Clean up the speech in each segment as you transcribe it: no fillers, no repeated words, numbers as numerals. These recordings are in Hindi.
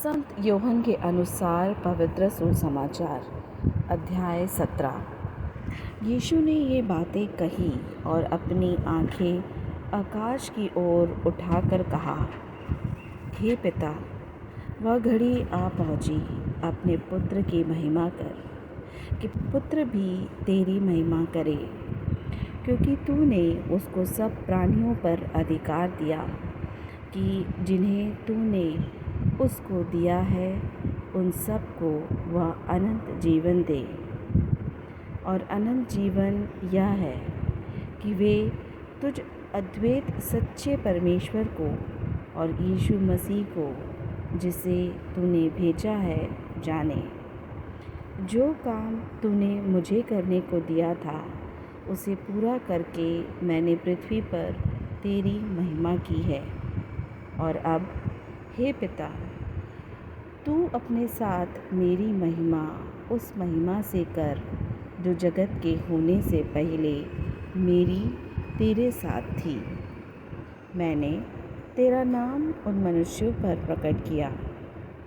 संत यूहन्ना के अनुसार पवित्र सुसमाचार अध्याय 17। यीशु ने ये बातें कही और अपनी आंखें आकाश की ओर उठाकर कहा, हे पिता, वह घड़ी आ पहुंची, अपने पुत्र की महिमा कर, कि पुत्र भी तेरी महिमा करे, क्योंकि तूने उसको सब प्राणियों पर अधिकार दिया कि जिन्हें तूने उसको दिया है उन सब को वह अनंत जीवन दे। और अनंत जीवन यह है कि वे तुझ अद्वैत सच्चे परमेश्वर को और यीशु मसीह को, जिसे तूने भेजा है, जाने। जो काम तूने मुझे करने को दिया था उसे पूरा करके मैंने पृथ्वी पर तेरी महिमा की है। और अब हे पिता, तू अपने साथ मेरी महिमा उस महिमा से कर जो जगत के होने से पहले मेरी तेरे साथ थी। मैंने तेरा नाम उन मनुष्यों पर प्रकट किया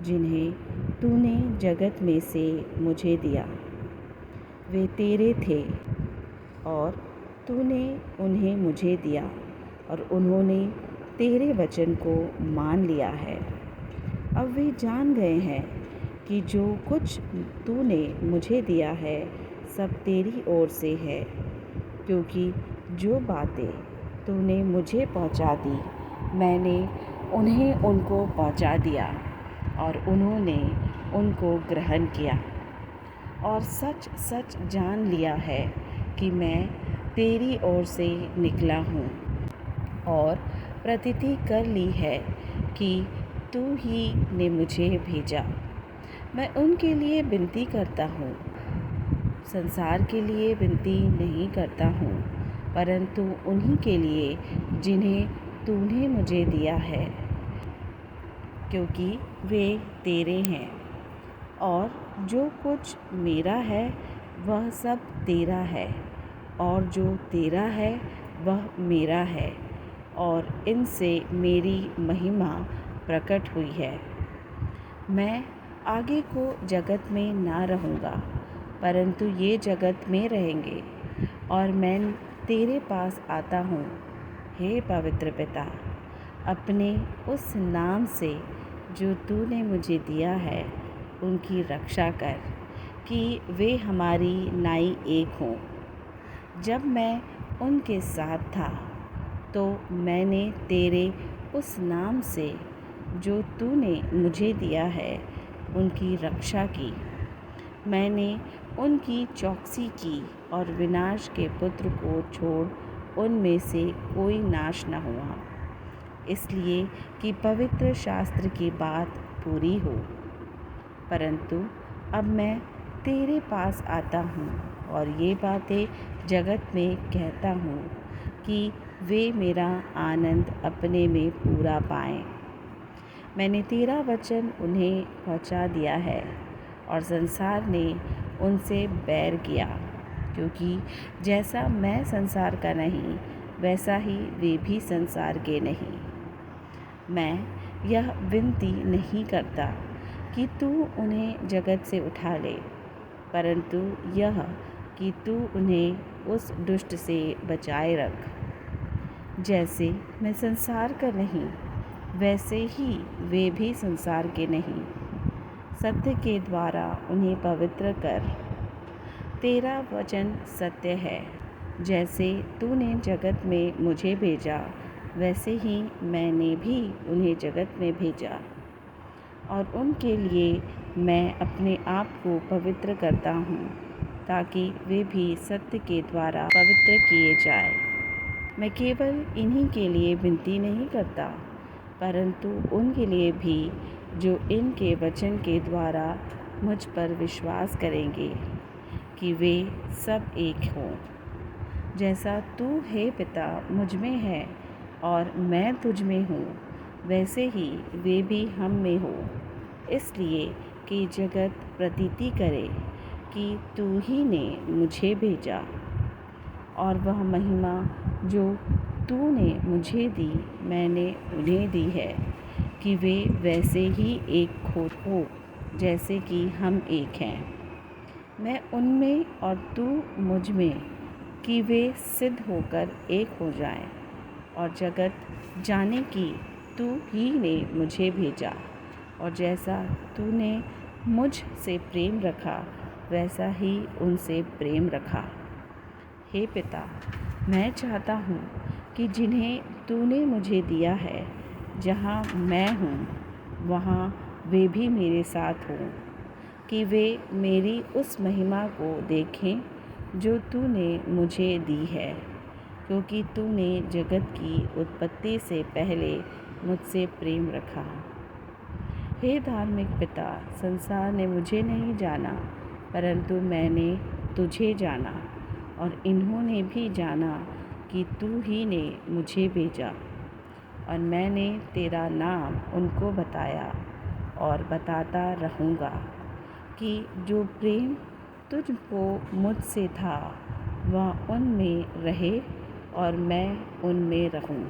जिन्हें तूने जगत में से मुझे दिया। वे तेरे थे और तूने उन्हें मुझे दिया और उन्होंने तेरे वचन को मान लिया है। अब वे जान गए हैं कि जो कुछ तूने मुझे दिया है सब तेरी ओर से है, क्योंकि जो बातें तूने मुझे पहुंचा दी मैंने उन्हें उनको पहुंचा दिया और उन्होंने उनको ग्रहण किया। और सच सच जान लिया है कि मैं तेरी ओर से निकला हूँ, और प्रतीति कर ली है कि तू ही ने मुझे भेजा। मैं उनके लिए विनती करता हूँ, संसार के लिए विनती नहीं करता हूँ, परंतु उन्हीं के लिए जिन्हें तूने मुझे दिया है, क्योंकि वे तेरे हैं। और जो कुछ मेरा है वह सब तेरा है, और जो तेरा है वह मेरा है, और इनसे मेरी महिमा प्रकट हुई है। मैं आगे को जगत में ना रहूँगा, परंतु ये जगत में रहेंगे। और मैं तेरे पास आता हूँ, हे पवित्र पिता, अपने उस नाम से जो तूने मुझे दिया है उनकी रक्षा कर, कि वे हमारी नाई एक हों। जब मैं उनके साथ था तो मैंने तेरे उस नाम से जो तूने मुझे दिया है उनकी रक्षा की। मैंने उनकी चौकसी की और विनाश के पुत्र को छोड़ उनमें से कोई नाश न हुआ, इसलिए कि पवित्र शास्त्र की बात पूरी हो। परंतु अब मैं तेरे पास आता हूँ और ये बातें जगत में कहता हूँ कि वे मेरा आनंद अपने में पूरा पाएं। मैंने तेरा वचन उन्हें पहुँचा दिया है और संसार ने उनसे बैर किया, क्योंकि जैसा मैं संसार का नहीं वैसा ही वे भी संसार के नहीं। मैं यह विनती नहीं करता कि तू उन्हें जगत से उठा ले, परंतु यह कि तू उन्हें उस दुष्ट से बचाए रख। जैसे मैं संसार का नहीं वैसे ही वे भी संसार के नहीं। सत्य के द्वारा उन्हें पवित्र कर। तेरा वचन सत्य है। जैसे तूने जगत में मुझे भेजा वैसे ही मैंने भी उन्हें जगत में भेजा, और उनके लिए मैं अपने आप को पवित्र करता हूँ, ताकि वे भी सत्य के द्वारा पवित्र किए जाए। मैं केवल इन्हीं के लिए विनती नहीं करता, परंतु उनके लिए भी जो इनके वचन के द्वारा मुझ पर विश्वास करेंगे, कि वे सब एक हों। जैसा तू हे पिता मुझ में है और मैं तुझ में हूँ, वैसे ही वे भी हम में हो, इसलिए कि जगत प्रतीति करे कि तू ही ने मुझे भेजा। और वह महिमा जो तूने मुझे दी मैंने उन्हें दी है, कि कि वे वैसे ही एक हो जैसे कि हम एक हैं। मैं उनमें और तू मुझ में, कि वे सिद्ध होकर एक हो जाएं, और जगत जाने कि तू ही ने मुझे भेजा, और जैसा तूने मुझ से प्रेम रखा वैसा ही उनसे प्रेम रखा। हे पिता, मैं चाहता हूँ कि जिन्हें तूने मुझे दिया है, जहाँ मैं हूँ वहाँ वे भी मेरे साथ हों, कि वे मेरी उस महिमा को देखें जो तूने मुझे दी है, क्योंकि तूने जगत की उत्पत्ति से पहले मुझसे प्रेम रखा। हे धार्मिक पिता, संसार ने मुझे नहीं जाना, परंतु मैंने तुझे जाना, और इन्होंने भी जाना कि तू ही ने मुझे भेजा। और मैंने तेरा नाम उनको बताया और बताता रहूँगा, कि जो प्रेम तुझको मुझसे था वह उनमें रहे और मैं उनमें रहूँ।